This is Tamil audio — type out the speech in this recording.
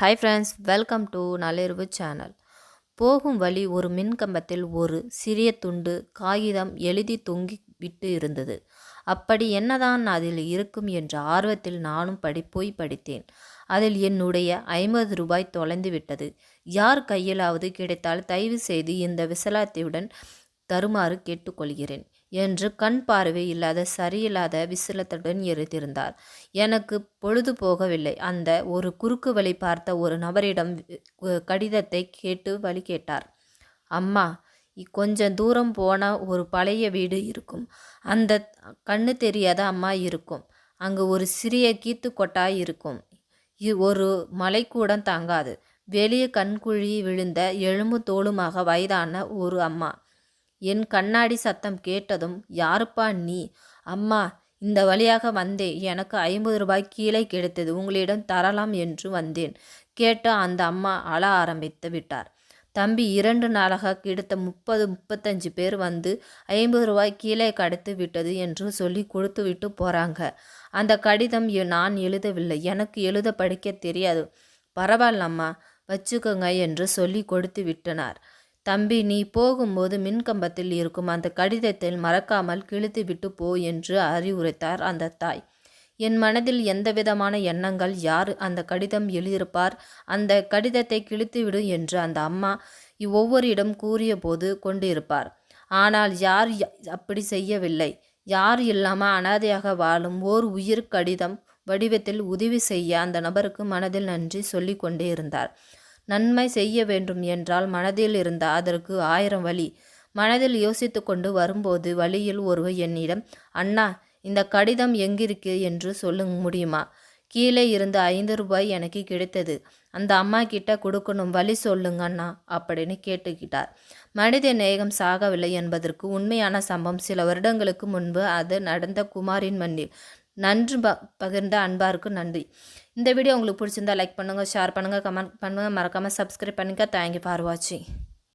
ஹாய் ஃப்ரெண்ட்ஸ், வெல்கம் டு நள்ளிரவு சேனல். போகும் வழி ஒரு மின்கம்பத்தில் ஒரு சிறிய துண்டு காகிதம் எழுதி தொங்கி விட்டு இருந்தது. அப்படி என்னதான் அதில் இருக்கும் என்ற ஆர்வத்தில் நானும் போய் படித்தேன். அதில் என்னுடைய 50 ரூபாய் தொலைந்து விட்டது. யார் கையிலாவது கிடைத்தால் தயவு செய்து இந்த விசலத்தையுடன் தருமாறு கேட்டுக்கொள்கிறேன் என்று கண் பார்வை இல்லாத சரியில்லாத விசிலத்துடன் எழுதியிருந்தார். எனக்கு பொழுது போகவில்லை. அந்த ஒரு குறுக்கு வழி பார்த்த ஒரு நபரிடம் கடிதத்தை கேட்டு வழி கேட்டார். அம்மா, கொஞ்சம் தூரம் போனால் ஒரு பழைய வீடு இருக்கும். அந்த கண்ணு தெரியாத அம்மா இருக்கும். அங்கு ஒரு சிறிய கீத்து கொட்டாய் இருக்கும். ஒரு மலை கூட தாங்காது. வெளியே கண்குழி விழுந்த எலும்பு தோலுமாக வயதான ஒரு அம்மா. என் கண்ணாடி சத்தம் கேட்டதும், யாருப்பா நீ? அம்மா, இந்த வழியாக வந்தேன். எனக்கு 50 ரூபாய் கீழே கிடைத்தது. உங்களிடம் தரலாம் என்று வந்தேன். கேட்ட அந்த அம்மா அழ ஆரம்பித்து விட்டார். தம்பி, 2 நாளாக கிடைத்த 30-35 பேர் வந்து 50 ரூபாய் கீழே கிடைத்து விட்டது என்று சொல்லி கொடுத்து விட்டு போகிறாங்க. அந்த கடிதம் நான் எழுதவில்லை. எனக்கு எழுத படிக்க தெரியாது. பரவாயில்லம்மா, வச்சுக்கோங்க என்று சொல்லி கொடுத்து விட்டனார். தம்பி, நீ போகும்போது மின்கம்பத்தில் இருக்கும் அந்த கடிதத்தில் மறக்காமல் கிழித்து விட்டு போ என்று அறிவுரைத்தார் அந்த தாய். என் மனதில் எந்தவிதமான எண்ணங்கள், யார் அந்த கடிதம் எழுதியிருப்பார், அந்த கடிதத்தை கிழித்துவிடு என்று அந்த அம்மா ஒவ்வொருயிடம் கூறிய போது கொண்டிருப்பார். ஆனால் யார் அப்படி செய்யவில்லை. யார் இல்லாமல் அனாதையாக வாழும் ஓர் உயிர் கடிதம் வடிவத்தில் உதவி செய்ய அந்த நபருக்கு மனதில் நன்றி சொல்லி கொண்டே இருந்தார். நன்மை செய்ய வேண்டும் என்றால் மனதில் இருந்த அதற்கு 1000 வழி. மனதில் யோசித்து கொண்டு வரும்போது வழியில் ஒருவர் என்னிடம், அண்ணா, இந்த கடிதம் எங்கிருக்கு என்று சொல்ல முடியுமா? கீழே இருந்து 5 ரூபாய் எனக்கு கிடைத்தது. அந்த அம்மா கிட்ட கொடுக்கணும், வழி சொல்லுங்க அண்ணா அப்படின்னு கேட்டுக்கிட்டார். மனித நேயம் சாகவில்லை என்பதற்கு உண்மையான சம்பவம் சில வருடங்களுக்கு முன்பு அது நடந்த குமாரின் மண்ணில். நன்று பகிர்ந்த அன்பாருக்கு நன்றி. இந்த வீடியோ உங்களுக்கு பிடிச்சிருந்தா லைக் பண்ணுங்கள், ஷேர் பண்ணுங்கள், கமெண்ட் பண்ணுங்கள், மறக்காமல் சப்ஸ்கிரைப் பண்ணுங்கள். தேங்க்யூ ஃபார் வாட்சிங்.